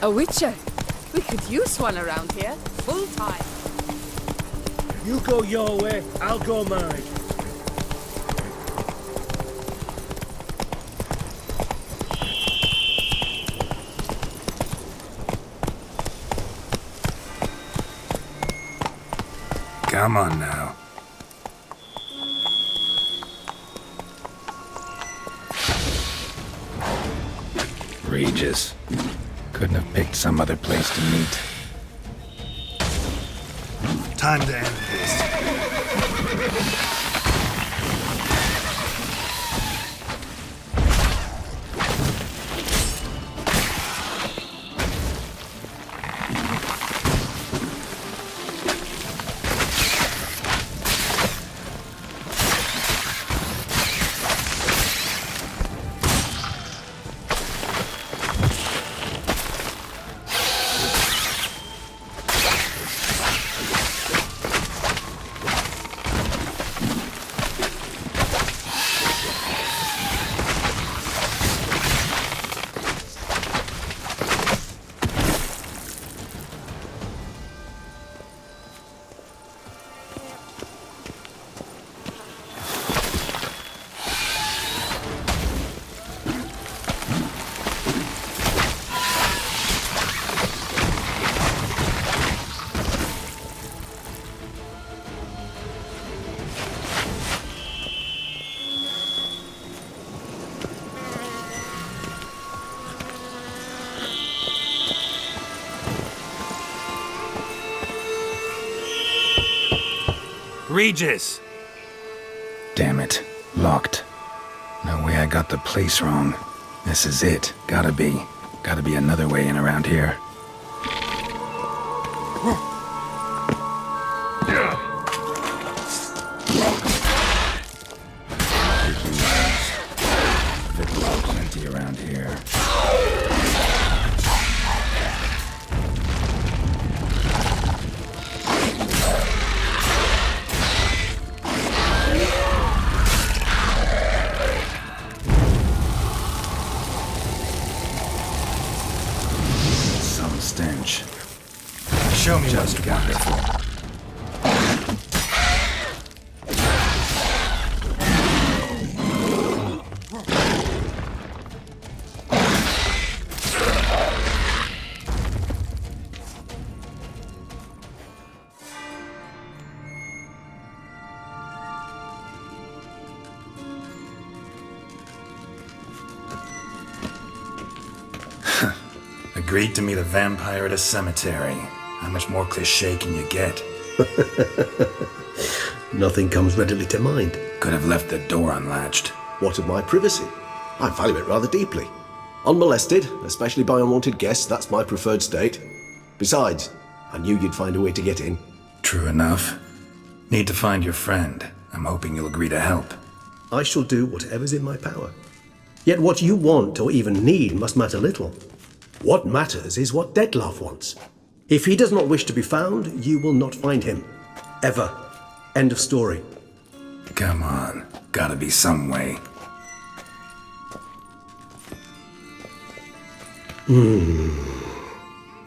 A witcher? We could use one around here, full time. You go your way, I'll go mine. Come on now. Regis. Couldn't have picked some other place to meet. Time to end this. Regis! Damn it. Locked. No way I got the place wrong. This is it. Gotta be. Gotta be another way in around here. Plenty around here. Stench. Show me Just what's wonderful. Agreed to meet a vampire at a cemetery. How much more cliché can you get? Nothing comes readily to mind. Could have left the door unlatched. What of my privacy? I value it rather deeply. Unmolested, especially by unwanted guests, that's my preferred state. Besides, I knew you'd find a way to get in. True enough. Need to find your friend. I'm hoping you'll agree to help. I shall do whatever's in my power. Yet what you want or even need must matter little. What matters is what Dettlaff wants. If he does not wish to be found, you will not find him. Ever. End of story. Come on. Gotta be some way.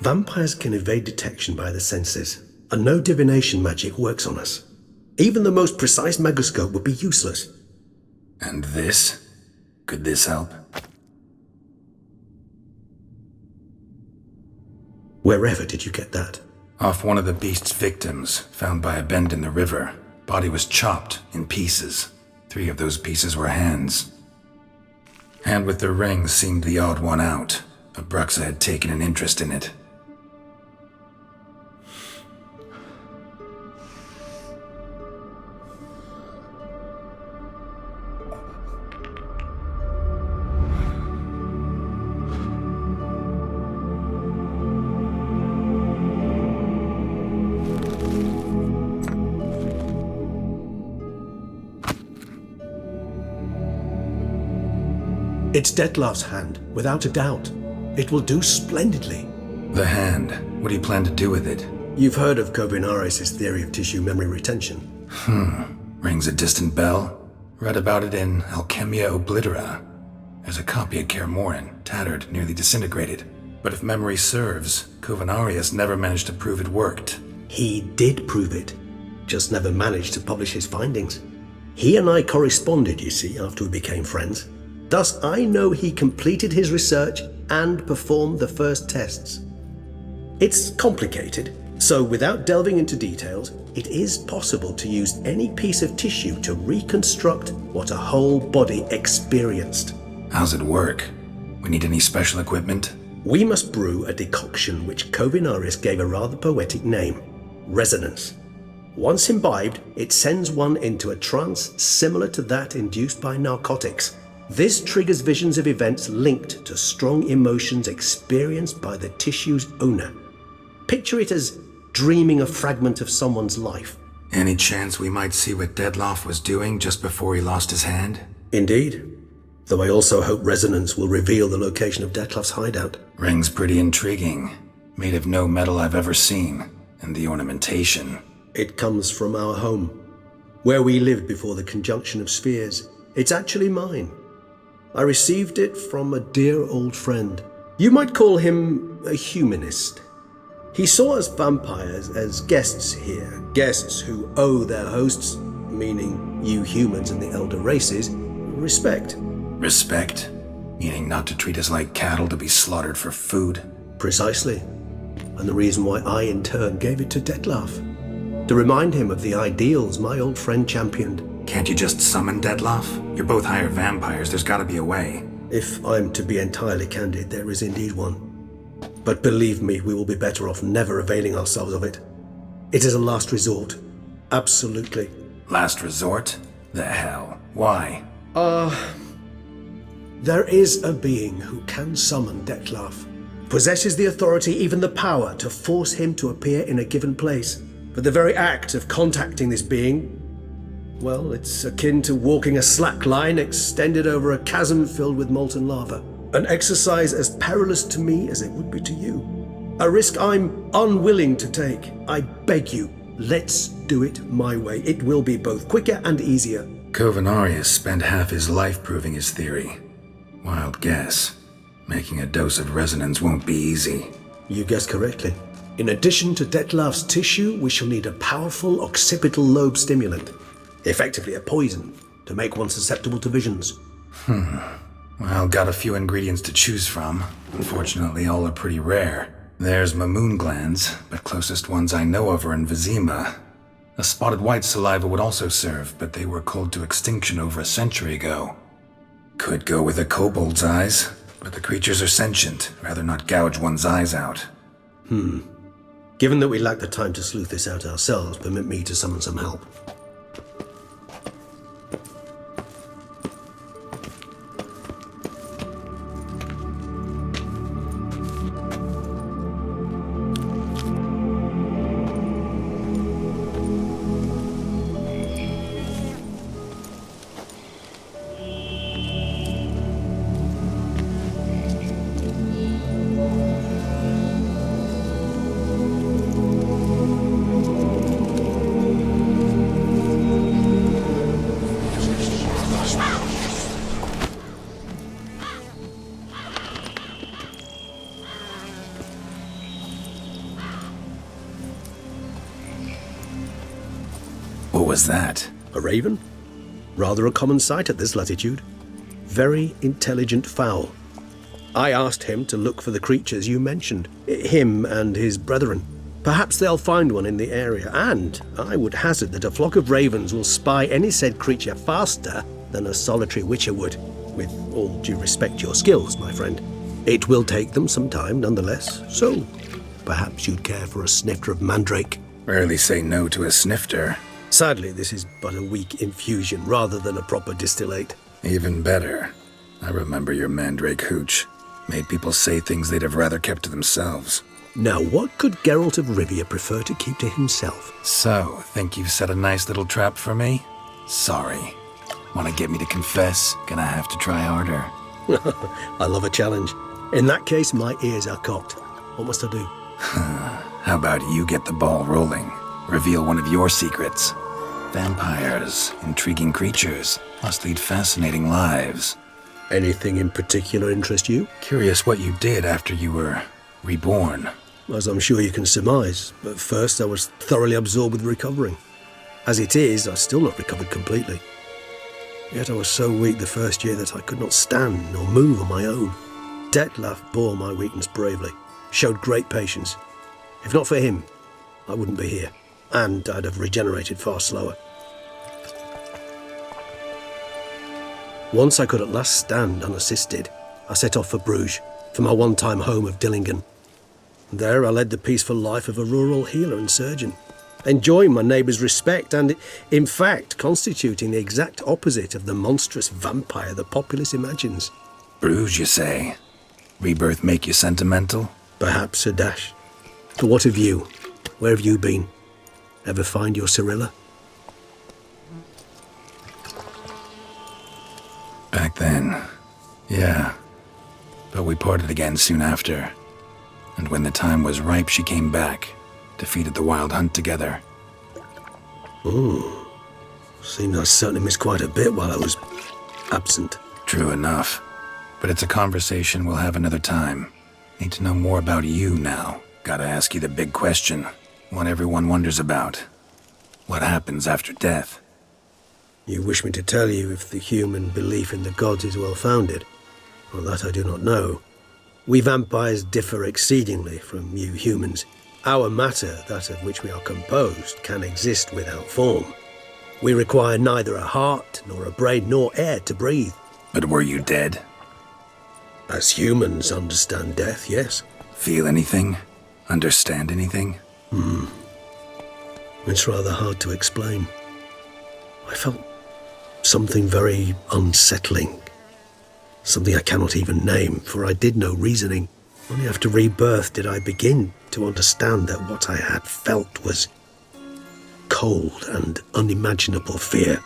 Vampires can evade detection by the senses, and no divination magic works on us. Even the most precise megascope would be useless. And this? Could this help? Wherever did you get that? Off one of the beast's victims, found by a bend in the river. Body was chopped in pieces. 3 of those pieces were hands. Hand with the ring seemed the odd one out. Abruxa had taken an interest in it. It's Dettlaff's hand, without a doubt. It will do splendidly. The hand. What do you plan to do with it? You've heard of Kobinaris' theory of tissue memory retention. Rings a distant bell. Read about it in Alchemia Oblitera. There's a copy at Kaer Morhen, tattered, nearly disintegrated. But if memory serves, Covenarius never managed to prove it worked. He did prove it, just never managed to publish his findings. He and I corresponded, you see, after we became friends. Thus, I know he completed his research and performed the first tests. It's complicated, so without delving into details, it is possible to use any piece of tissue to reconstruct what a whole body experienced. How's it work? We need any special equipment? We must brew a decoction which Covenarius gave a rather poetic name, resonance. Once imbibed, it sends one into a trance similar to that induced by narcotics. This triggers visions of events linked to strong emotions experienced by the tissue's owner. Picture it as dreaming a fragment of someone's life. Any chance we might see what Dettlaff was doing just before he lost his hand? Indeed. Though I also hope resonance will reveal the location of Dettlaff's hideout. Ring's pretty intriguing. Made of no metal I've ever seen. And the ornamentation. It comes from our home, where we lived before the conjunction of spheres. It's actually mine. I received it from a dear old friend. You might call him a humanist. He saw us vampires as guests here, guests who owe their hosts, meaning you humans and the elder races, respect. Respect? Meaning not to treat us like cattle to be slaughtered for food? Precisely. And the reason why I in turn gave it to Dettlaff. To remind him of the ideals my old friend championed. Can't you just summon Dettlaff? You're both hired vampires, there's gotta be a way. If I'm to be entirely candid, there is indeed one. But believe me, we will be better off never availing ourselves of it. It is a last resort. Absolutely. Last resort? The hell? Why? There is a being who can summon Dettlaff. Possesses the authority, even the power, to force him to appear in a given place. But the very act of contacting this being, well, it's akin to walking a slack line extended over a chasm filled with molten lava. An exercise as perilous to me as it would be to you. A risk I'm unwilling to take. I beg you, let's do it my way. It will be both quicker and easier. Covenarius spent half his life proving his theory. Wild guess. Making a dose of resonance won't be easy. You guessed correctly. In addition to Dettlaff's tissue, we shall need a powerful occipital lobe stimulant. Effectively a poison, to make one susceptible to visions. Well, got a few ingredients to choose from. Unfortunately, all are pretty rare. There's mamoon glands, but closest ones I know of are in Vizima. A spotted white saliva would also serve, but they were cold to extinction over a century ago. Could go with a kobold's eyes, but the creatures are sentient. Rather not gouge one's eyes out. Given that we lack the time to sleuth this out ourselves, permit me to summon some help. What was that? A raven? Rather a common sight at this latitude. Very intelligent fowl. I asked him to look for the creatures you mentioned, him and his brethren. Perhaps they'll find one in the area, and I would hazard that a flock of ravens will spy any said creature faster than a solitary witcher would. With all due respect to your skills, my friend. It will take them some time, nonetheless, so perhaps you'd care for a snifter of mandrake. Rarely say no to a snifter. Sadly, this is but a weak infusion rather than a proper distillate. Even better. I remember your mandrake hooch. Made people say things they'd have rather kept to themselves. Now, what could Geralt of Rivia prefer to keep to himself? So, think you've set a nice little trap for me? Sorry. Want to get me to confess? Gonna have to try harder. I love a challenge. In that case, my ears are cocked. What must I do? How about you get the ball rolling? Reveal one of your secrets. Vampires, intriguing creatures, must lead fascinating lives. Anything in particular interest you? Curious what you did after you were reborn. As I'm sure you can surmise, at first I was thoroughly absorbed with recovering. As it is, I've still not recovered completely. Yet I was so weak the first year that I could not stand or move on my own. Detlef bore my weakness bravely, showed great patience. If not for him, I wouldn't be here, and I'd have regenerated far slower. Once I could at last stand unassisted, I set off for Bruges, for my one-time home of Dillingen. There I led the peaceful life of a rural healer and surgeon, enjoying my neighbours' respect and, in fact, constituting the exact opposite of the monstrous vampire the populace imagines. Bruges, you say? Rebirth make you sentimental? Perhaps a dash. But what of you? Where have you been? Ever find your Cyrilla? Back then, yeah. But we parted again soon after. And when the time was ripe, she came back, defeated the Wild Hunt together. Seems I certainly missed quite a bit while I was absent. True enough. But it's a conversation we'll have another time. Need to know more about you now. Gotta ask you the big question. One everyone wonders about. What happens after death? You wish me to tell you if the human belief in the gods is well founded? Well, that I do not know. We vampires differ exceedingly from you humans. Our matter, that of which we are composed, can exist without form. We require neither a heart, nor a brain, nor air to breathe. But were you dead? As humans understand death, yes. Feel anything? Understand anything? It's rather hard to explain. I felt something very unsettling. Something I cannot even name, for I did no reasoning. Only after rebirth did I begin to understand that what I had felt was cold and unimaginable fear.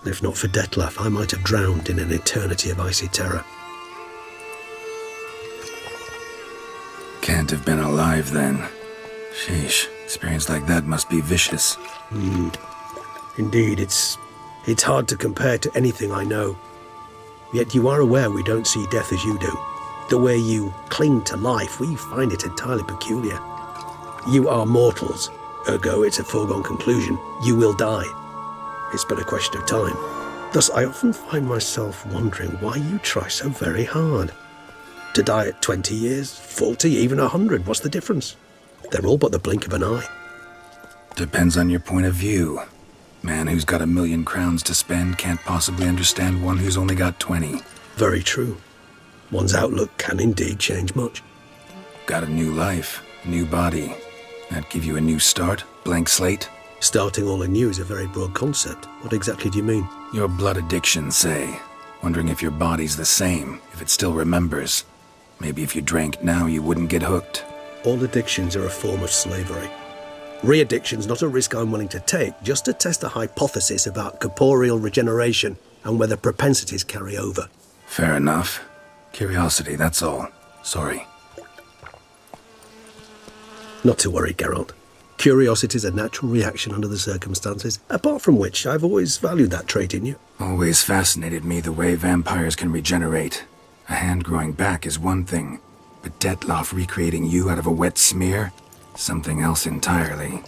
If not for Detlef, I might have drowned in an eternity of icy terror. Can't have been alive then. Sheesh, experience like that must be vicious. Indeed, it's hard to compare to anything I know. Yet you are aware we don't see death as you do. The way you cling to life, we find it entirely peculiar. You are mortals, ergo it's a foregone conclusion. You will die. It's but a question of time. Thus, I often find myself wondering why you try so very hard. To die at 20 years, 40, even 100, what's the difference? They're all but the blink of an eye. Depends on your point of view. Man who's got 1,000,000 crowns to spend can't possibly understand one who's only got 20. Very true. One's outlook can indeed change much. Got a new life, a new body. That give you a new start? Blank slate? Starting all anew is a very broad concept. What exactly do you mean? Your blood addiction, say. Wondering if your body's the same, if it still remembers. Maybe if you drank now, you wouldn't get hooked. All addictions are a form of slavery. Re-addiction's not a risk I'm willing to take, just to test a hypothesis about corporeal regeneration and whether propensities carry over. Fair enough. Curiosity, that's all. Sorry. Not to worry, Geralt. Curiosity is a natural reaction under the circumstances, apart from which I've always valued that trait in you. Always fascinated me the way vampires can regenerate. A hand growing back is one thing, but Detlef recreating you out of a wet smear? Something else entirely.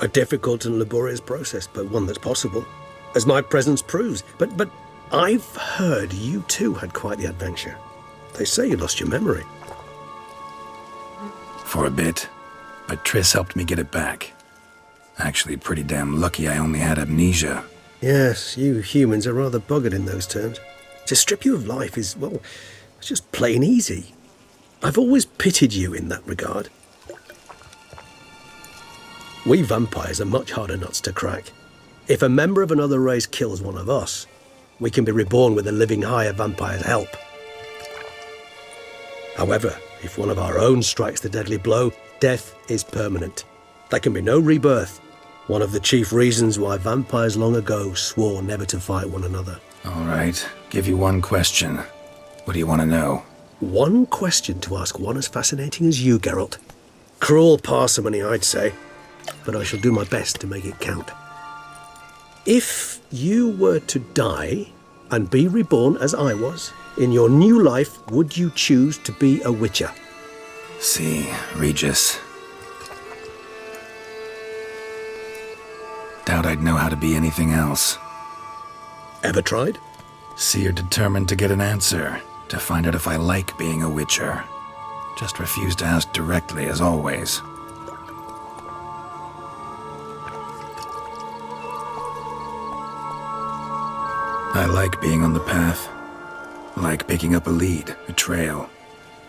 A difficult and laborious process, but one that's possible, as my presence proves. But I've heard you too had quite the adventure. They say you lost your memory. For a bit, but Triss helped me get it back. Actually, pretty damn lucky I only had amnesia. Yes, you humans are rather buggered in those terms. To strip you of life is, well, it's just plain easy. I've always pitied you in that regard. We vampires are much harder nuts to crack. If a member of another race kills one of us, we can be reborn with a living higher vampire's help. However, if one of our own strikes the deadly blow, death is permanent. There can be no rebirth. One of the chief reasons why vampires long ago swore never to fight one another. All right, give you one question. What do you want to know? One question to ask one as fascinating as you, Geralt. Cruel parsimony, I'd say, but I shall do my best to make it count. If you were to die and be reborn as I was, in your new life, would you choose to be a witcher? See, Regis. Doubt I'd know how to be anything else. Ever tried? See, you're determined to get an answer, to find out if I like being a witcher. Just refuse to ask directly, as always. I like being on the path. I like picking up a lead, a trail.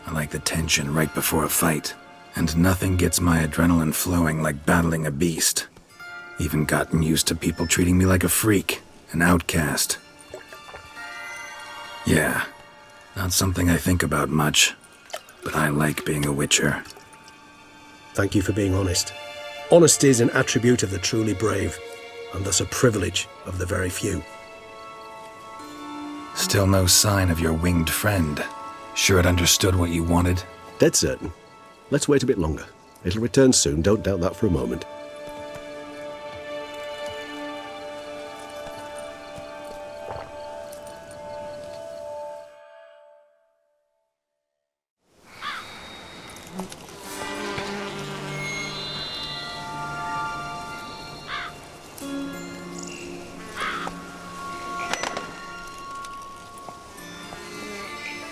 I like the tension right before a fight. And nothing gets my adrenaline flowing like battling a beast. Even gotten used to people treating me like a freak, an outcast. Yeah, not something I think about much, but I like being a witcher. Thank you for being honest. Honesty is an attribute of the truly brave, and thus a privilege of the very few. Still no sign of your winged friend. Sure it understood what you wanted? Dead certain. Let's wait a bit longer. It'll return soon, don't doubt that for a moment.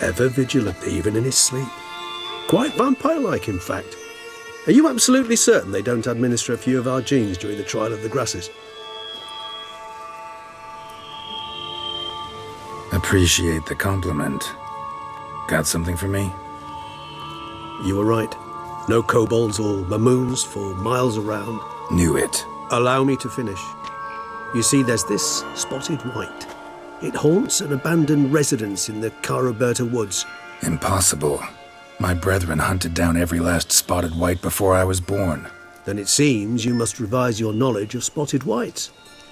Ever vigilant, even in his sleep. Quite vampire-like, in fact. Are you absolutely certain they don't administer a few of our genes during the trial of the grasses? Appreciate the compliment. Got something for me? You were right. No kobolds or mamoons for miles around. Knew it. Allow me to finish. You see, there's this spotted white. It haunts an abandoned residence in the Caraberta woods. Impossible. My brethren hunted down every last spotted white before I was born. Then it seems you must revise your knowledge of spotted whites.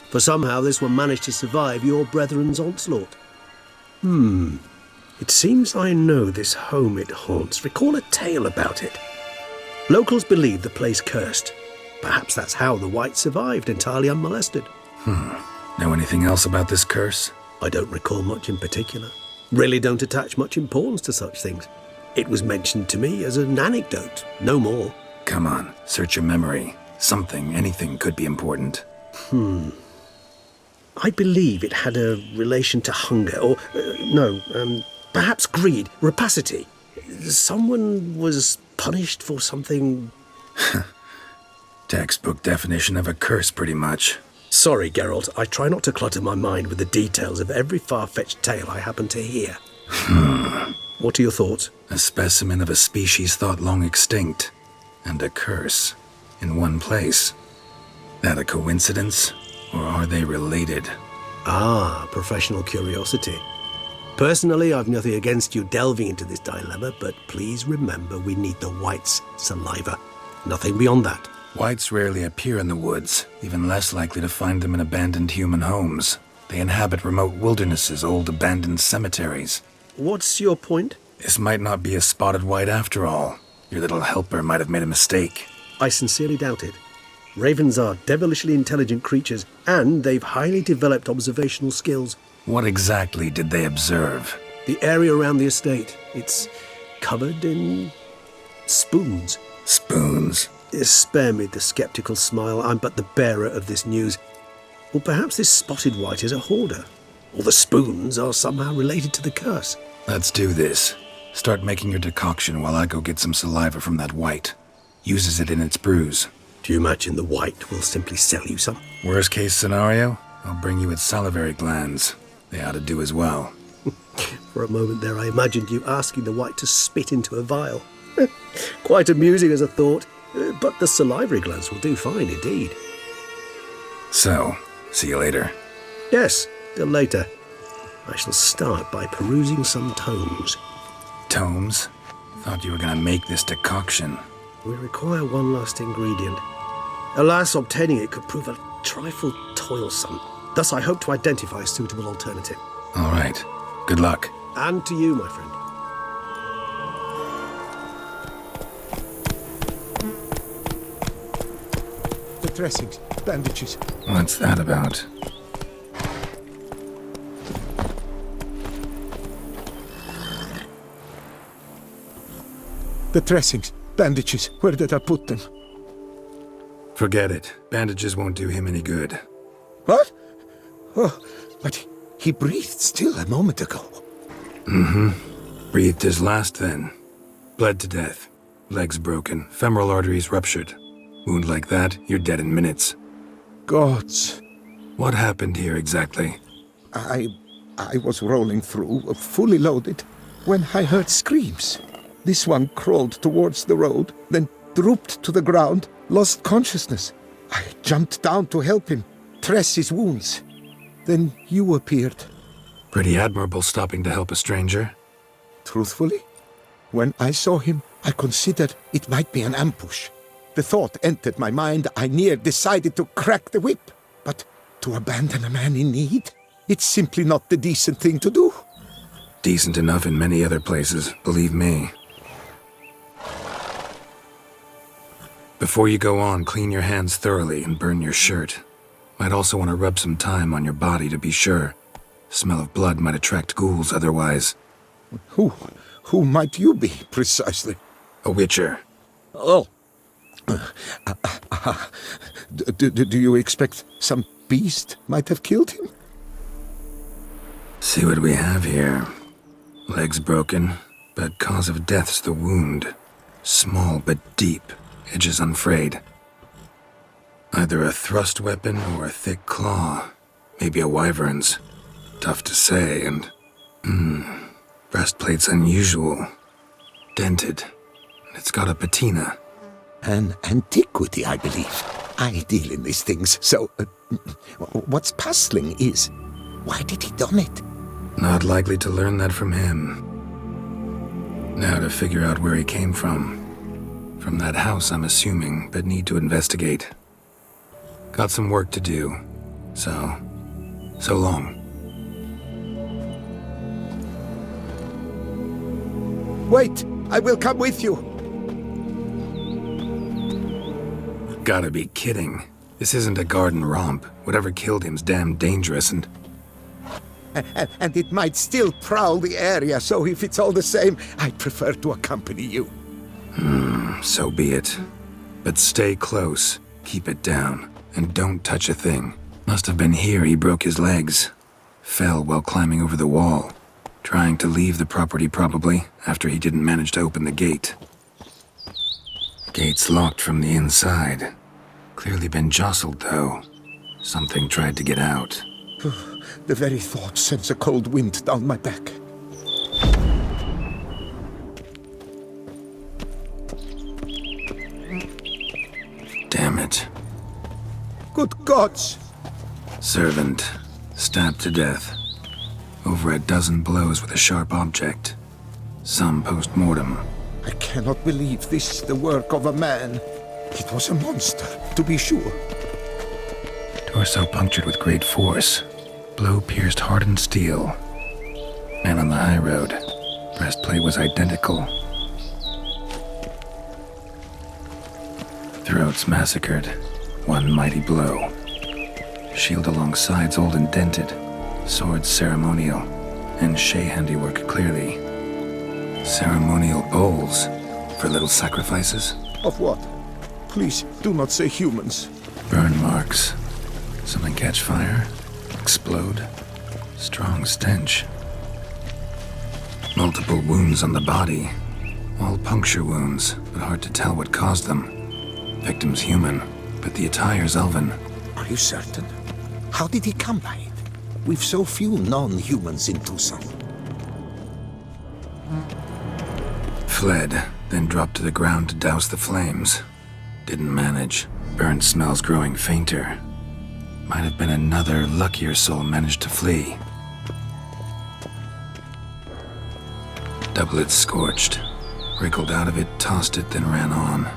For somehow this one managed to survive your brethren's onslaught. It seems I know this home it haunts. Recall a tale about it. Locals believe the place cursed. Perhaps that's how the white survived entirely unmolested. Know anything else about this curse? I don't recall much in particular. Really don't attach much importance to such things. It was mentioned to me as an anecdote, no more. Come on, search your memory. Something, anything could be important. I believe it had a relation to hunger, or, perhaps greed, rapacity. Someone was punished for something. Textbook definition of a curse, pretty much. Sorry, Geralt, I try not to clutter my mind with the details of every far-fetched tale I happen to hear. What are your thoughts? A specimen of a species thought long extinct, and a curse, in one place. That a coincidence, or are they related? Ah, professional curiosity. Personally, I've nothing against you delving into this dilemma, but please remember we need the white's saliva. Nothing beyond that. Whites rarely appear in the woods, even less likely to find them in abandoned human homes. They inhabit remote wildernesses, old abandoned cemeteries. What's your point? This might not be a spotted white after all. Your little helper might have made a mistake. I sincerely doubt it. Ravens are devilishly intelligent creatures, and they've highly developed observational skills. What exactly did they observe? The area around the estate, it's covered in spoons. Spoons? Spare me the skeptical smile. I'm but the bearer of this news. Or perhaps this spotted white is a hoarder. Or the spoons are somehow related to the curse. Let's do this. Start making your decoction while I go get some saliva from that white. Uses it in its brews. Do you imagine the white will simply sell you some? Worst case scenario, I'll bring you its salivary glands. They ought to do as well. For a moment there, I imagined you asking the white to spit into a vial. Quite amusing as a thought, but the salivary glands will do fine indeed. So, see you later. Yes, till later. I shall start by perusing some tomes. Tomes? Thought you were gonna make this decoction. We require one last ingredient. Alas, obtaining it could prove a trifle toilsome. Thus, I hope to identify a suitable alternative. All right. Good luck. And to you, my friend. The dressings, bandages. What's that about? The dressings, bandages, where did I put them? Forget it. Bandages won't do him any good. What? Oh, but he breathed still a moment ago. Breathed his last then. Bled to death. Legs broken. Femoral arteries ruptured. Wound like that, you're dead in minutes. Gods. What happened here exactly? I was rolling through, fully loaded, when I heard screams. This one crawled towards the road, then drooped to the ground, lost consciousness. I jumped down to help him, dress his wounds. Then you appeared. Pretty admirable stopping to help a stranger. Truthfully, when I saw him, I considered it might be an ambush. The thought entered my mind, I near decided to crack the whip. But to abandon a man in need? It's simply not the decent thing to do. Decent enough in many other places, believe me. Before you go on, clean your hands thoroughly and burn your shirt. Might also want to rub some thyme on your body to be sure. Smell of blood might attract ghouls otherwise. Who might you be, precisely? A witcher. Oh. Do you expect some beast might have killed him? See what we have here. Legs broken, but cause of death's the wound. Small but deep, edges unfrayed. Either a thrust weapon or a thick claw. Maybe a wyvern's. Tough to say, and... breastplate's unusual. Dented. And it's got a patina. An antiquity, I believe. I deal in these things, so... what's puzzling is, why did he don it? Not likely to learn that from him. Now to figure out where he came from. From that house, I'm assuming, but need to investigate. Got some work to do. So long. Wait, I will come with you. Gotta be kidding. This isn't a garden romp. Whatever killed him's damn dangerous and... And it might still prowl the area, so if it's all the same, I'd prefer to accompany you. So be it. But stay close. Keep it down. And don't touch a thing. Must have been here he broke his legs. Fell while climbing over the wall. Trying to leave the property probably, after he didn't manage to open the gate. Gate's locked from the inside. Clearly been jostled though. Something tried to get out. The very thought sends a cold wind down my back. Damn it. Good gods! Servant, stabbed to death. Over a dozen blows with a sharp object. Some post-mortem. I cannot believe this is the work of a man. It was a monster, to be sure. Torso punctured with great force. Blow pierced hardened steel. Man on the high road. Breastplate was identical. Throats massacred. One mighty blow. Shield along sides old and dented. Swords ceremonial. And Shay handiwork clearly. Ceremonial bowls for little sacrifices. Of what? Please, do not say humans. Burn marks. Something catch fire. Explode. Strong stench. Multiple wounds on the body. All puncture wounds, but hard to tell what caused them. Victim's human, but the attire's elven. Are you certain? How did he come by it? We've so few non-humans in Tucson. Fled, then dropped to the ground to douse the flames. Didn't manage. Burnt smells growing fainter. Might have been another luckier soul managed to flee. Doublet scorched. Wriggled out of it, tossed it, then ran on.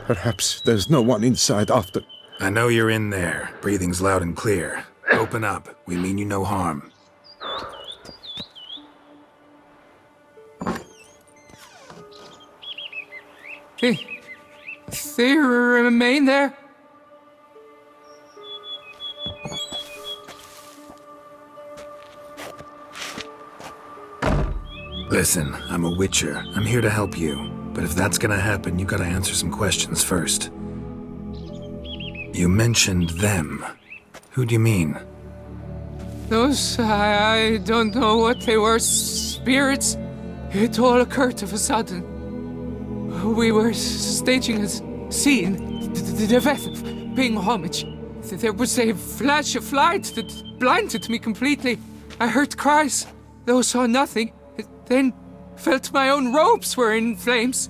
Perhaps there's no one inside after... I know you're in there. Breathing's loud and clear. Open up. We mean you no harm. They remain there? Listen, I'm a witcher. I'm here to help you. But if that's gonna happen, you gotta answer some questions first. You mentioned them. Who do you mean? Those, I don't know what they were. Spirits. It all occurred of a sudden. We were staging a scene, the death of paying homage. There was a flash of light that blinded me completely. I heard cries, though saw nothing. Then felt my own robes were in flames.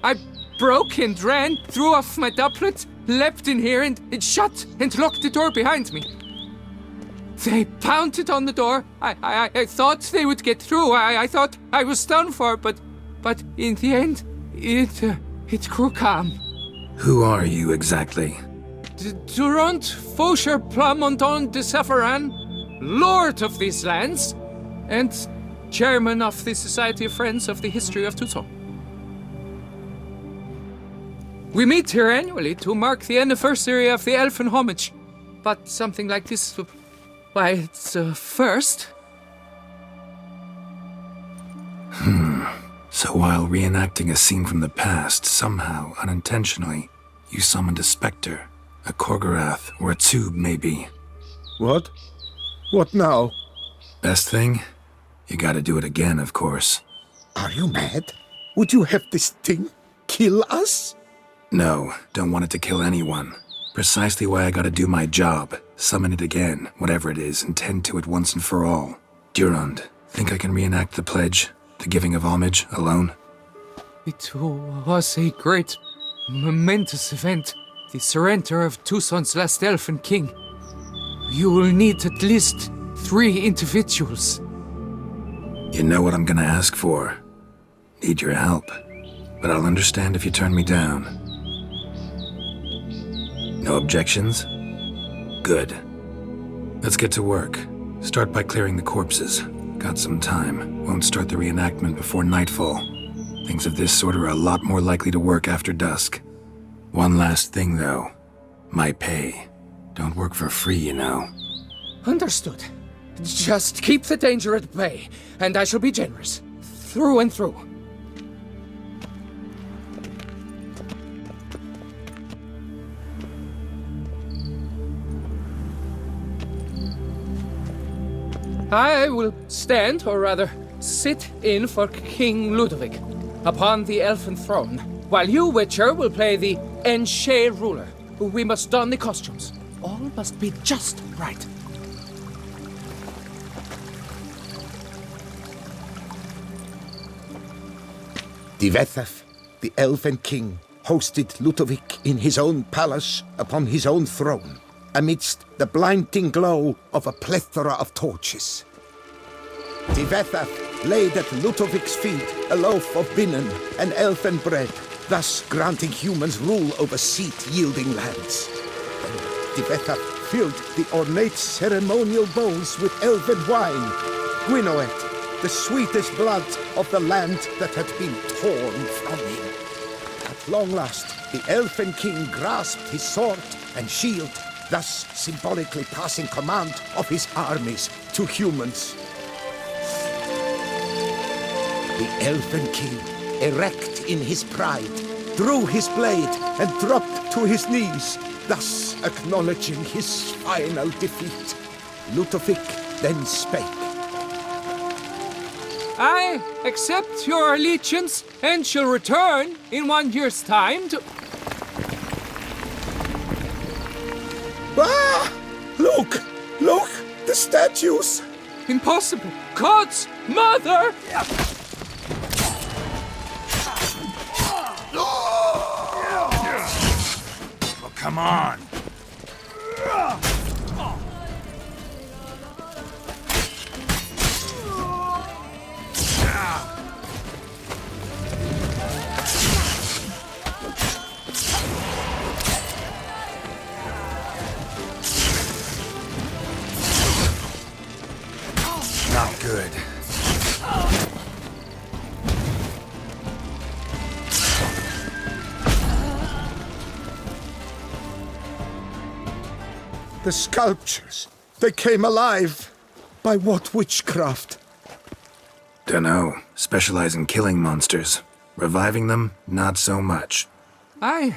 I broke and ran, threw off my doublet, leapt in here and shut and locked the door behind me. They pounded on the door. I thought they would get through. I thought I was done for, but in the end, it grew calm. Who are you exactly? Durant Faucher Plamondon de Savaran, Lord of these lands, and Chairman of the Society of Friends of the History of Toussaint. We meet here annually to mark the anniversary of the Elfin Homage, but something like this, why, it's a first. So while reenacting a scene from the past, somehow, unintentionally, you summoned a specter, a Korgorath, or a tube, maybe. What? What now? Best thing? You gotta do it again, of course. Are you mad? Would you have this thing kill us? No, don't want it to kill anyone. Precisely why I gotta do my job. Summon it again, whatever it is, and tend to it once and for all. Durand, think I can reenact the pledge, the giving of homage, alone? It was a great, momentous event. The surrender of Toussaint's last elfin king. You will need at least 3 individuals. You know what I'm gonna ask for. Need your help. But I'll understand if you turn me down. No objections? Good. Let's get to work. Start by clearing the corpses. Got some time. Won't start the reenactment before nightfall. Things of this sort are a lot more likely to work after dusk. One last thing, though. My pay. Don't work for free, you know. Understood. Just keep the danger at bay, and I shall be generous. Through and through. I will stand, or rather, sit in for King Ludovic, upon the elfin throne, while you, Witcher, will play the Enche ruler. We must don the costumes. All must be just right. Divethaf, the Elven King, hosted Ludovic in his own palace upon his own throne, amidst the blinding glow of a plethora of torches. Divethaf laid at Ludovic's feet a loaf of binnen and elfin bread, thus granting humans rule over seat-yielding lands. And Divethaf filled the ornate ceremonial bowls with elven wine, Gwinoet, the sweetest blood of the land that had been torn from him. At long last, the Elfin King grasped his sword and shield, thus symbolically passing command of his armies to humans. The Elfin King, erect in his pride, drew his blade and dropped to his knees, thus acknowledging his final defeat. Ludovic then spake. I accept your allegiance and shall return in 1 year's time to... Ah! Look! Look! The statues! Impossible! God's mother! Oh, come on. Not good. The sculptures, they came alive. By what witchcraft? Dunno. Specialize in killing monsters. Reviving them, not so much. I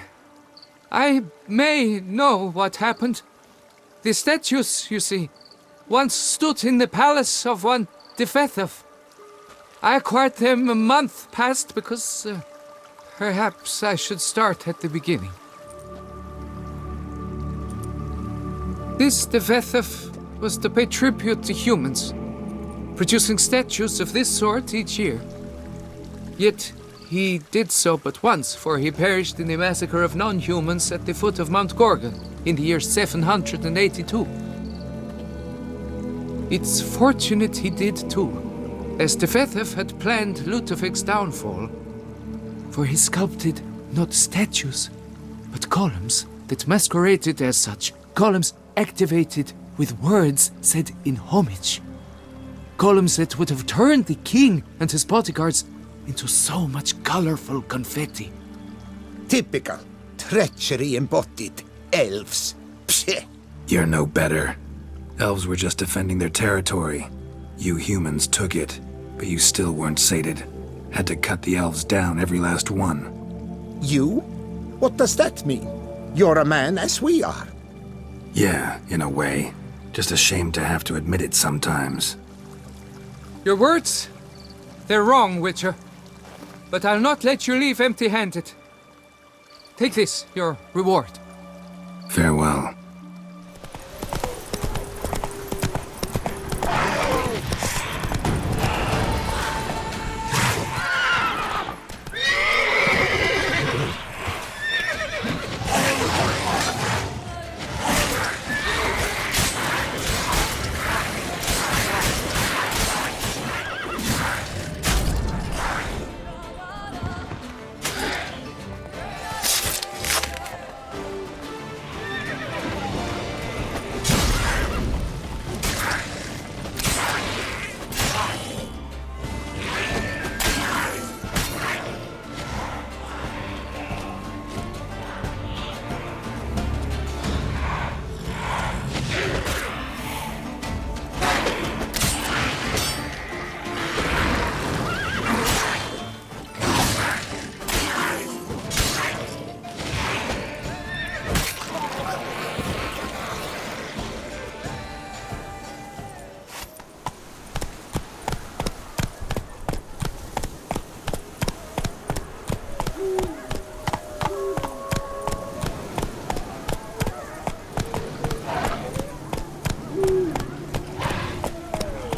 may know what happened. The statues, you see, once stood in the palace of one Defethov. I acquired them a month past because perhaps I should start at the beginning. This Defethov was to pay tribute to humans, producing statues of this sort each year. Yet he did so but once, for he perished in the massacre of non-humans at the foot of Mount Gorgon in the year 782. It's fortunate he did too, as Defethov had planned Ludovic's downfall, for he sculpted not statues, but columns that masqueraded as such, columns activated with words said in homage. Columns that would have turned the king and his bodyguards into so much colorful confetti. Typical. Treachery embodied. Elves. Psheh. You're no better. Elves were just defending their territory. You humans took it, but you still weren't sated. Had to cut the elves down, every last one. You? What does that mean? You're a man as we are. Yeah, in a way. Just ashamed to have to admit it sometimes. Your words? They're wrong, Witcher. But I'll not let you leave empty-handed. Take this, your reward. Farewell.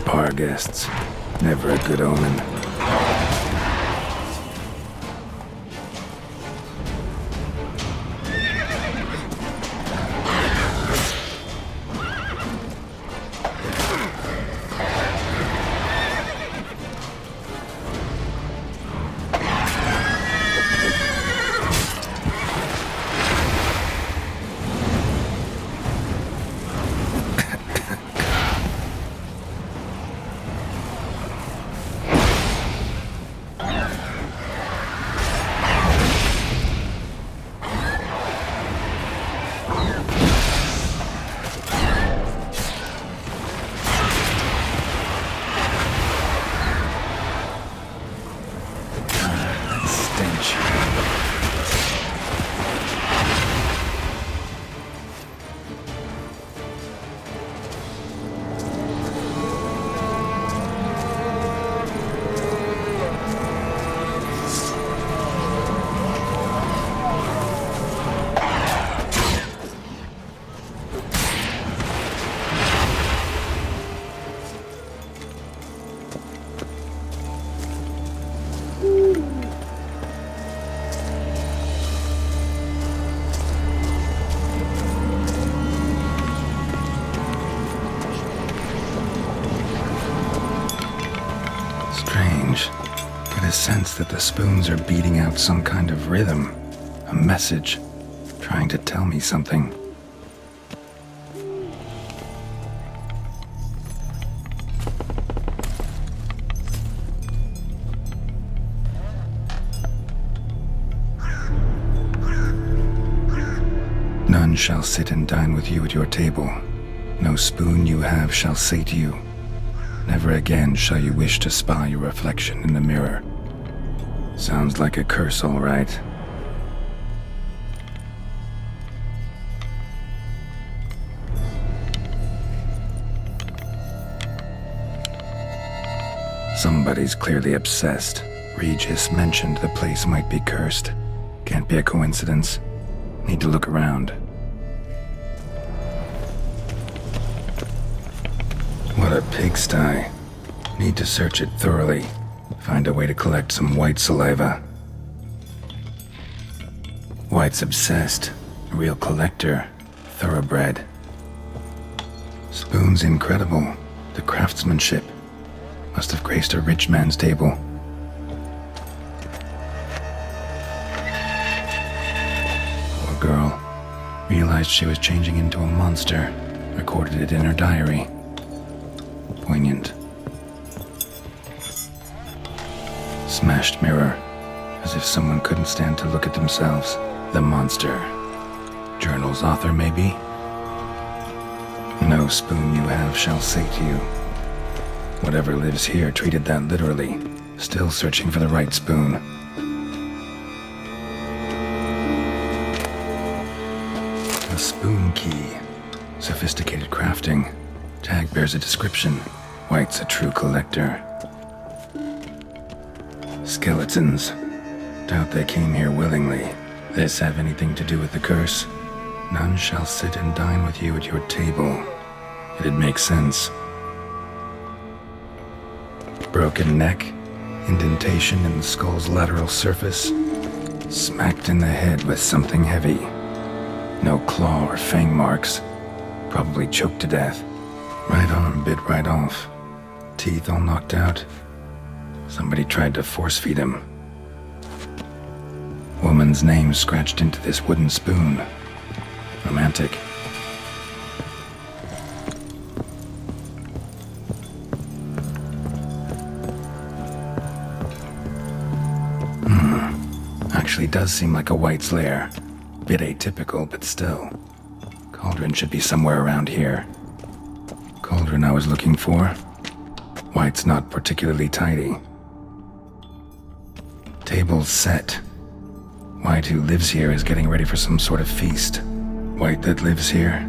Bar guests. Never a good omen. Sense that the spoons are beating out some kind of rhythm, a message, trying to tell me something. None None shall sit and dine with you at your table. No spoon you have shall sate you. Never again shall you wish to spy your reflection in the mirror. Sounds like a curse, all right. Somebody's clearly obsessed. Regis mentioned the place might be cursed. Can't be a coincidence. Need to look around. What a pigsty. Need to search it thoroughly. Find a way to collect some white saliva. White's obsessed. A real collector. Thoroughbred. Spoon's incredible. The craftsmanship. Must have graced a rich man's table. Poor girl. Realized she was changing into a monster. Recorded it in her diary. Poignant. Smashed mirror. As if someone couldn't stand to look at themselves. The monster. Journal's author, maybe? No spoon you have shall sate you. Whatever lives here treated that literally. Still searching for the right spoon. A spoon key. Sophisticated crafting. Tag bears a description. White's a true collector. Skeletons. Doubt they came here willingly. This have anything to do with the curse? None shall sit and dine with you at your table. It'd make sense. Broken neck, indentation in the skull's lateral surface, smacked in the head with something heavy. No claw or fang marks, probably choked to death. Right arm bit right off, teeth all knocked out. Somebody tried to force feed him. Woman's name scratched into this wooden spoon. Romantic. Actually does seem like a White's lair. Bit atypical, but still. Cauldron should be somewhere around here. Cauldron I was looking for. White's not particularly tidy. Table's set. White who lives here is getting ready for some sort of feast. White that lives here,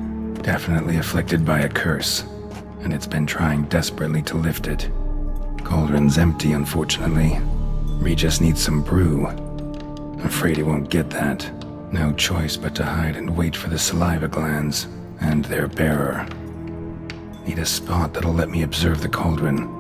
definitely afflicted by a curse, and it's been trying desperately to lift it. Cauldron's empty, unfortunately. Regis needs some brew. Afraid he won't get that. No choice but to hide and wait for the saliva glands and their bearer. Need a spot that'll let me observe the cauldron.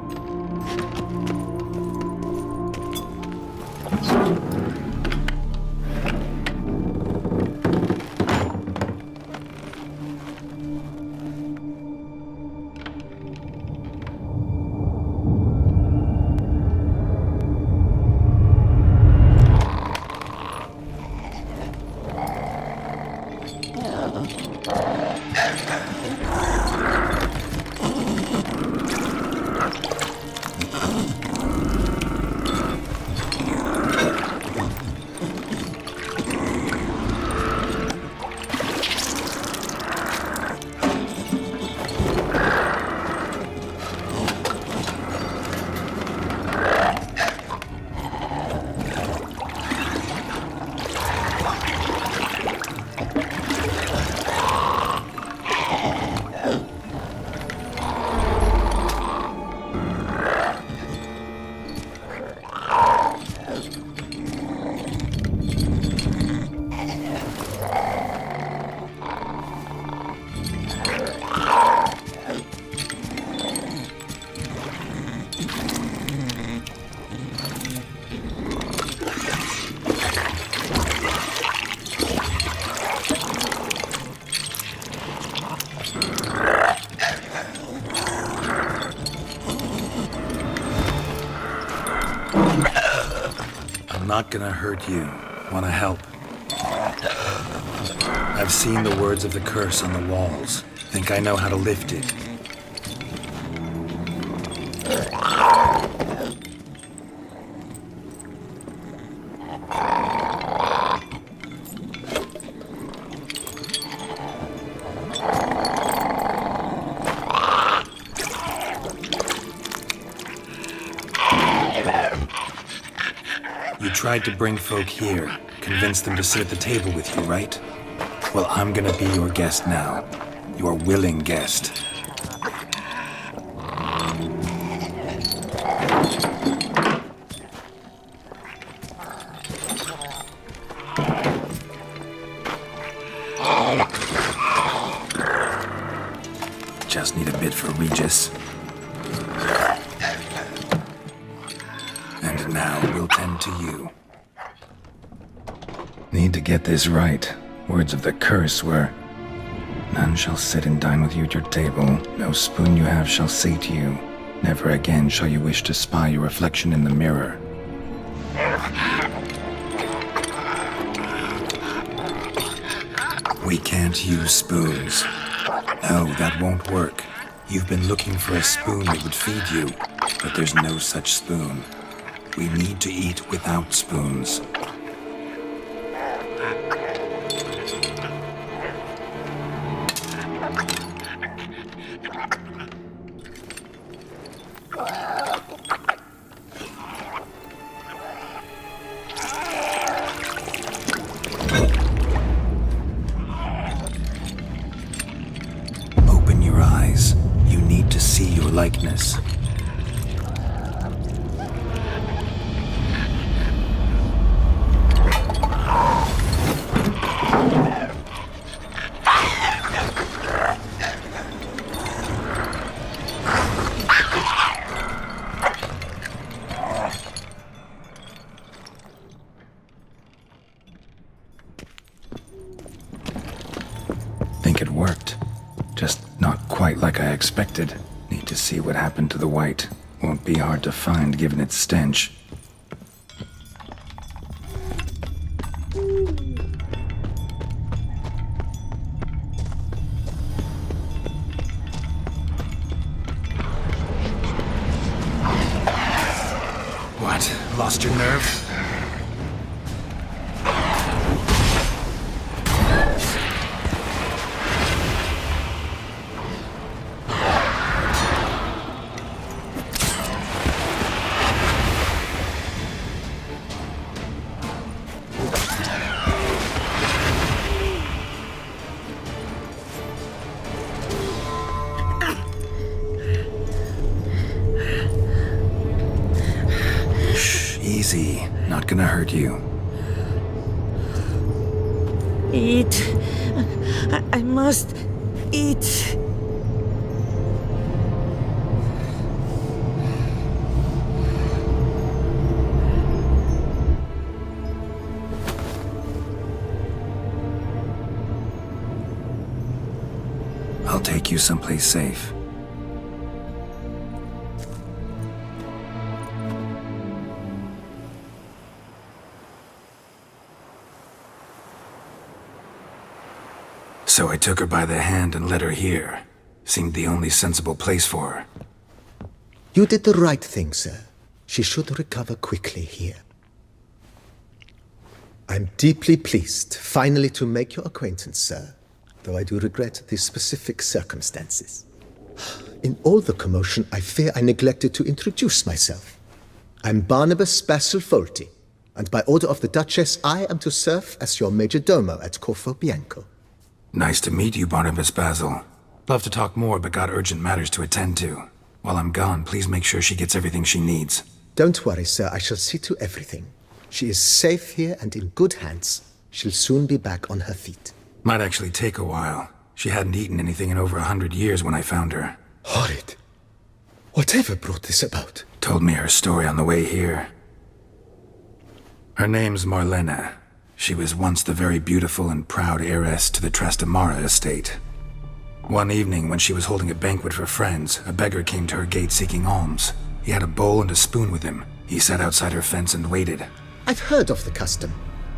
Not gonna hurt you. Wanna help? I've seen the words of the curse on the walls. Think I know how to lift it. tried to bring folk here, convince them to sit at the table with you, right? Well, I'm gonna be your guest now. Your willing guest. Just need a bit for Regis. And now we'll tend to you. Need to get this right. Words of the curse were, "None shall sit and dine with you at your table. No spoon you have shall sate you. Never again shall you wish to spy your reflection in the mirror." We can't use spoons. No, that won't work. You've been looking for a spoon that would feed you, but there's no such spoon. We need to eat without spoons. Open your eyes. You need to see your likeness. Think it worked. Just not quite like I expected. Need to see what happened to the white. Won't be hard to find given its stench. What? Lost your nerve? Easy. Not gonna hurt you. Eat. I must eat. I'll take you someplace safe. So I took her by the hand and led her here. Seemed the only sensible place for her. You did the right thing, sir. She should recover quickly here. I'm deeply pleased finally to make your acquaintance, sir, though I do regret the specific circumstances. In all the commotion, I fear I neglected to introduce myself. I'm Barnabas Basil Folty, and by order of the Duchess, I am to serve as your major domo at Corfo Bianco. Nice to meet you, Barnabas Basil. Love to talk more, but got urgent matters to attend to. While I'm gone, please make sure she gets everything she needs. Don't worry, sir. I shall see to everything. She is safe here and in good hands. She'll soon be back on her feet. Might actually take a while. She hadn't eaten anything in over 100 years when I found her. Horrid. Whatever brought this about? Told me her story on the way here. Her name's Marlena. She was once the very beautiful and proud heiress to the Trastamara estate. One evening, when she was holding a banquet for friends, a beggar came to her gate seeking alms. He had a bowl and a spoon with him. He sat outside her fence and waited. I've heard of the custom.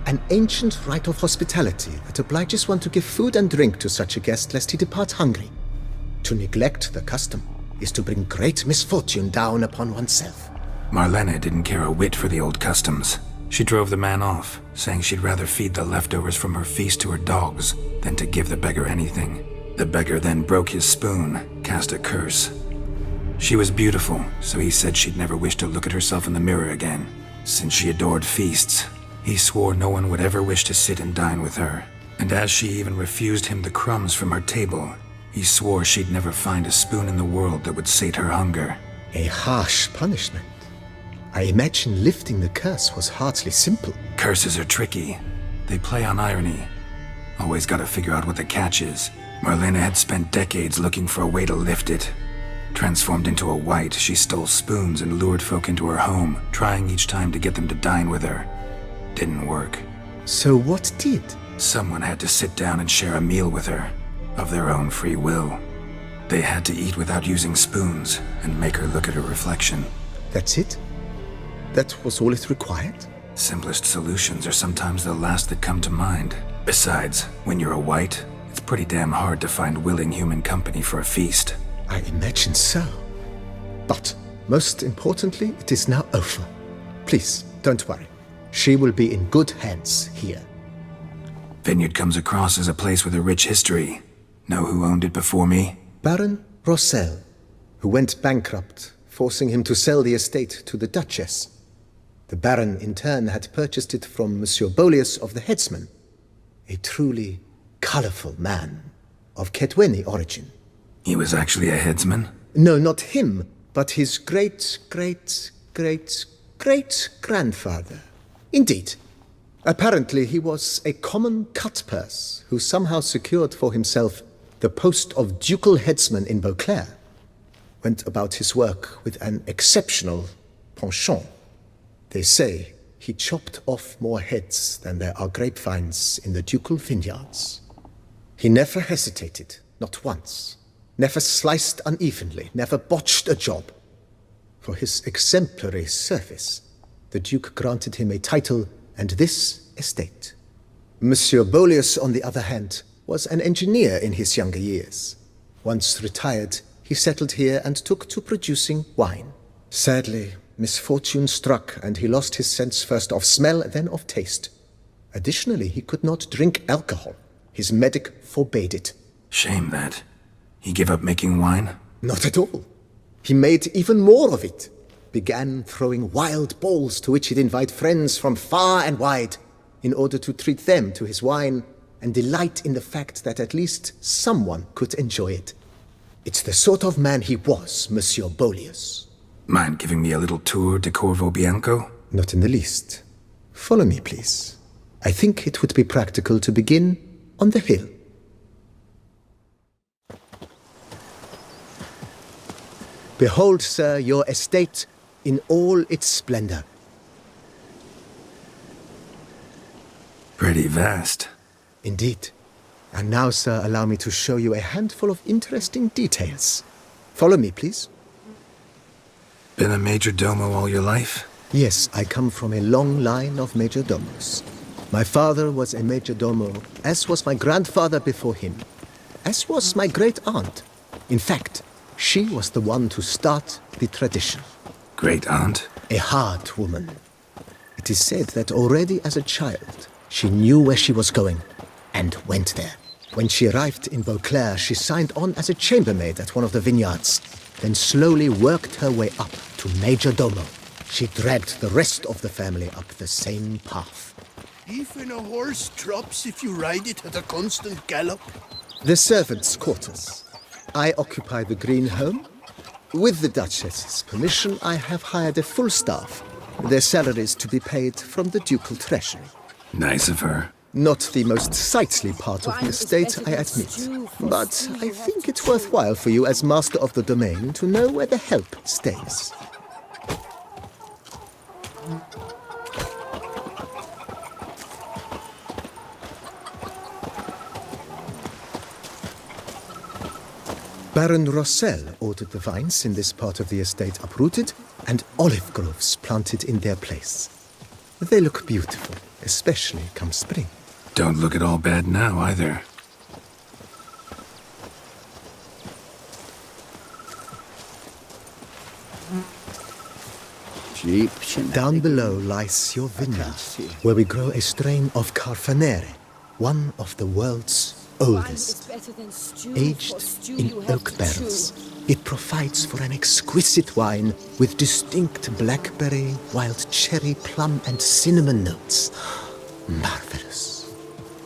An ancient rite of hospitality that obliges one to give food and drink to such a guest lest he depart hungry. To neglect the custom is to bring great misfortune down upon oneself. Marlena didn't care a whit for the old customs. She drove the man off, saying she'd rather feed the leftovers from her feast to her dogs than to give the beggar anything. The beggar then broke his spoon, cast a curse. She was beautiful, so he said she'd never wish to look at herself in the mirror again. Since she adored feasts, he swore no one would ever wish to sit and dine with her. And as she even refused him the crumbs from her table, he swore she'd never find a spoon in the world that would sate her hunger. A harsh punishment. I imagine lifting the curse was hardly simple. Curses are tricky. They play on irony. Always gotta figure out what the catch is. Marlena had spent decades looking for a way to lift it. Transformed into a wight, she stole spoons and lured folk into her home, trying each time to get them to dine with her. Didn't work. So what did? Someone had to sit down and share a meal with her, of their own free will. They had to eat without using spoons, and make her look at her reflection. That's it? That was all it required? Simplest solutions are sometimes the last that come to mind. Besides, when you're a wight, it's pretty damn hard to find willing human company for a feast. I imagine so. But, most importantly, it is now over. Please, don't worry. She will be in good hands here. Vineyard comes across as a place with a rich history. Know who owned it before me? Baron Rossel, who went bankrupt, forcing him to sell the estate to the Duchess. The Baron, in turn, had purchased it from Monsieur Bolius of the Headsman, a truly colorful man of Ketweni origin. He was actually a headsman? No, not him, but his great-great-great-great-grandfather. Indeed. Apparently, he was a common cut-purse who somehow secured for himself the post of ducal headsman in Beauclair. Went about his work with an exceptional penchant. They say he chopped off more heads than there are grapevines in the ducal vineyards. He never hesitated, not once. Never sliced unevenly, never botched a job. For his exemplary service, the Duke granted him a title and this estate. Monsieur Bolius, on the other hand, was an engineer in his younger years. Once retired, he settled here and took to producing wine. Sadly, misfortune struck and he lost his sense first of smell, then of taste. Additionally, he could not drink alcohol. His medic forbade it. Shame that. He gave up making wine? Not at all. He made even more of it. Began throwing wild balls to which he'd invite friends from far and wide in order to treat them to his wine and delight in the fact that at least someone could enjoy it. It's the sort of man he was, Monsieur Bolius. Mind giving me a little tour de Corvo Bianco? Not in the least. Follow me, please. I think it would be practical to begin on the hill. Behold, sir, your estate in all its splendor. Pretty vast. Indeed. And now, sir, allow me to show you a handful of interesting details. Follow me, please. Been a majordomo all your life? Yes, I come from a long line of majordomos. My father was a majordomo, as was my grandfather before him, as was my great-aunt. In fact, she was the one to start the tradition. Great-aunt? A hard woman. It is said that already as a child, she knew where she was going and went there. When she arrived in Beauclair, she signed on as a chambermaid at one of the vineyards, then slowly worked her way up to majordomo. She dragged the rest of the family up the same path. Even a horse drops if you ride it at a constant gallop. The servants' quarters. I occupy the green home. With the Duchess's permission, I have hired a full staff. Their salaries to be paid from the ducal treasury. Nice of her. Not the most sightly part of the estate, I admit. But I think it's worthwhile for you as master of the domain to know where the help stays. Baron Rossel ordered the vines in this part of the estate uprooted and olive groves planted in their place. They look beautiful, especially come spring. Don't look at all bad now, either. Down below lies your vineyard, where we grow a strain of Carfanere, one of the world's oldest, aged in oak barrels. It provides for an exquisite wine with distinct blackberry, wild cherry, plum, and cinnamon notes. Marvelous.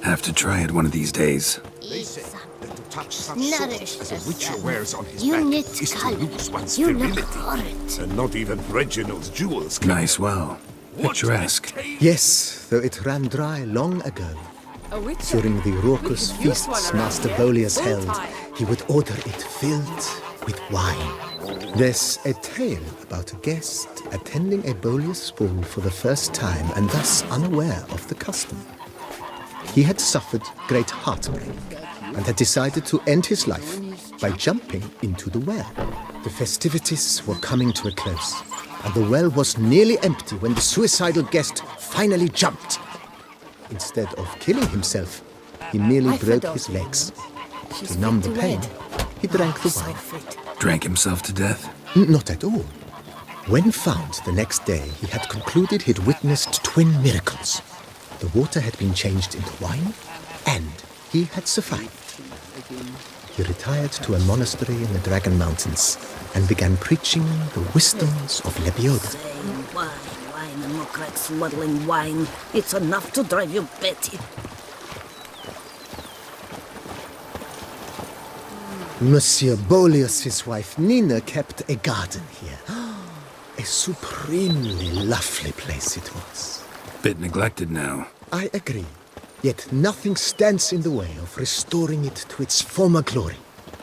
Have to try it one of these days. They say that to touch such Nourish swords as a witcher yourself. wears on his You back knit is to colour. lose one's You look virility. horrid. And not even Reginald's jewels can. Nice well. Picturesque. Yes, though it ran dry long ago. A witcher. During the raucous We could use one feasts around Master here. Bolius Full held, time. he would order it filled with wine. There's a tale about a guest attending a Bolius ball for the first time and thus unaware of the custom. He had suffered great heartbreak and had decided to end his life by jumping into the well. The festivities were coming to a close, and the well was nearly empty when the suicidal guest finally jumped. Instead of killing himself, he merely broke his legs. To numb the pain, he drank the wine. Drank himself to death? Not at all. When found the next day, he had concluded he'd witnessed twin miracles. The water had been changed into wine, and he had survived. He retired to a monastery in the Dragon Mountains and began preaching the wisdoms of Lebioda. Wine, and more crack smuggling wine. It's enough to drive you batty. Monsieur Bolius' wife Nina kept a garden here. A supremely lovely place it was. Bit neglected now. I agree. Yet nothing stands in the way of restoring it to its former glory,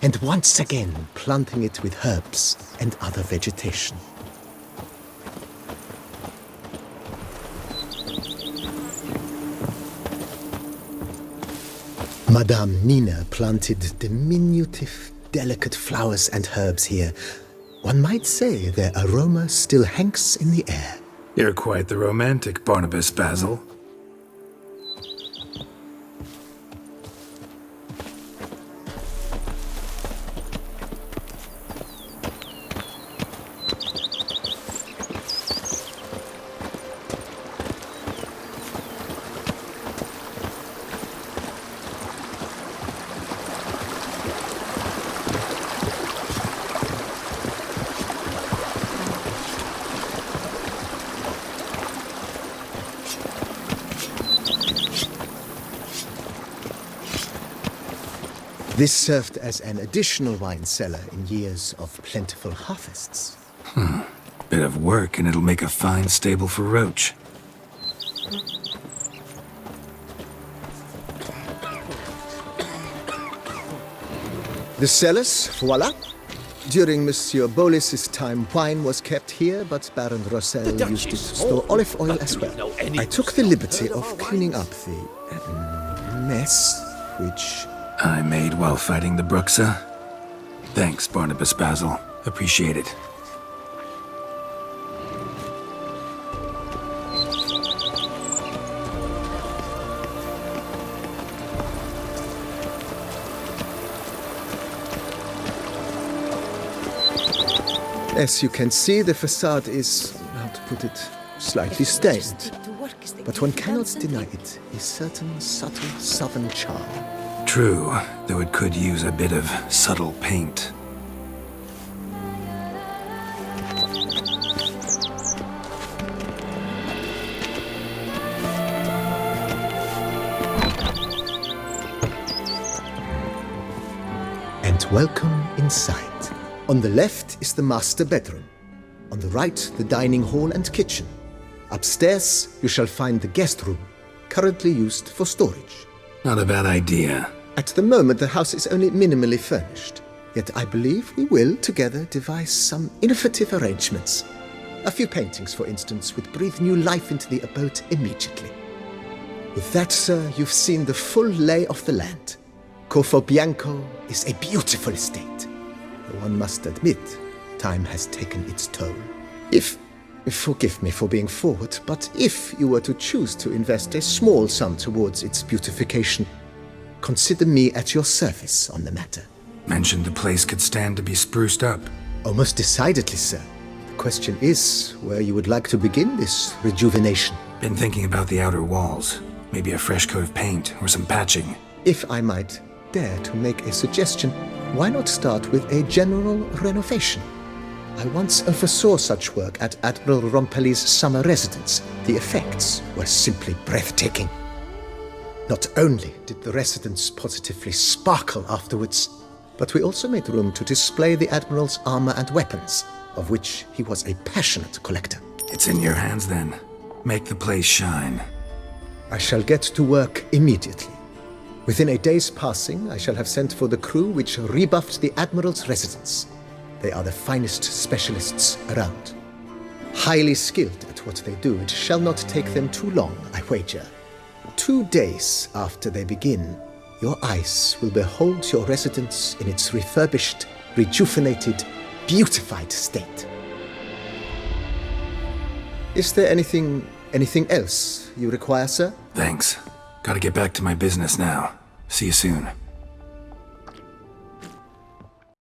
and once again planting it with herbs and other vegetation. Madame Nina planted diminutive, delicate flowers and herbs here. One might say their aroma still hangs in the air. You're quite the romantic, Barnabas Basil. This served as an additional wine cellar in years of plentiful harvests. Bit of work and it'll make a fine stable for Roach. The cellars, voila. During Monsieur Bolis's time, wine was kept here, but Baron Rossel used it to store olive oil as well. I took the liberty of cleaning up the mess, which... I made while fighting the Bruxa. Thanks, Barnabas Basil. Appreciate it. As you can see, the facade is, how to put it, slightly stained. But one cannot deny it, a certain subtle southern charm. True, though it could use a bit of subtle paint. And welcome inside. On the left is the master bedroom. On the right, the dining hall and kitchen. Upstairs, you shall find the guest room, currently used for storage. Not a bad idea. At the moment, the house is only minimally furnished. Yet I believe we will, together, devise some innovative arrangements. A few paintings, for instance, would breathe new life into the abode immediately. With that, sir, you've seen the full lay of the land. Corfo Bianco is a beautiful estate. Though one must admit, time has taken its toll. Forgive me for being forward, but if you were to choose to invest a small sum towards its beautification, consider me at your service on the matter. Mentioned the place could stand to be spruced up. Oh, most decidedly, sir. The question is where you would like to begin this rejuvenation. Been thinking about the outer walls. Maybe a fresh coat of paint or some patching. If I might dare to make a suggestion, why not start with a general renovation? I once oversaw such work at Admiral Rompelli's summer residence. The effects were simply breathtaking. Not only did the residence positively sparkle afterwards, but we also made room to display the Admiral's armor and weapons, of which he was a passionate collector. It's in your hands then. Make the place shine. I shall get to work immediately. Within a day's passing, I shall have sent for the crew which rebuffed the Admiral's residence. They are the finest specialists around. Highly skilled at what they do, it shall not take them too long, I wager. 2 days after they begin, your eyes will behold your residence in its refurbished, rejuvenated, beautified state. Is there anything else you require, sir? Thanks. Gotta get back to my business now. See you soon.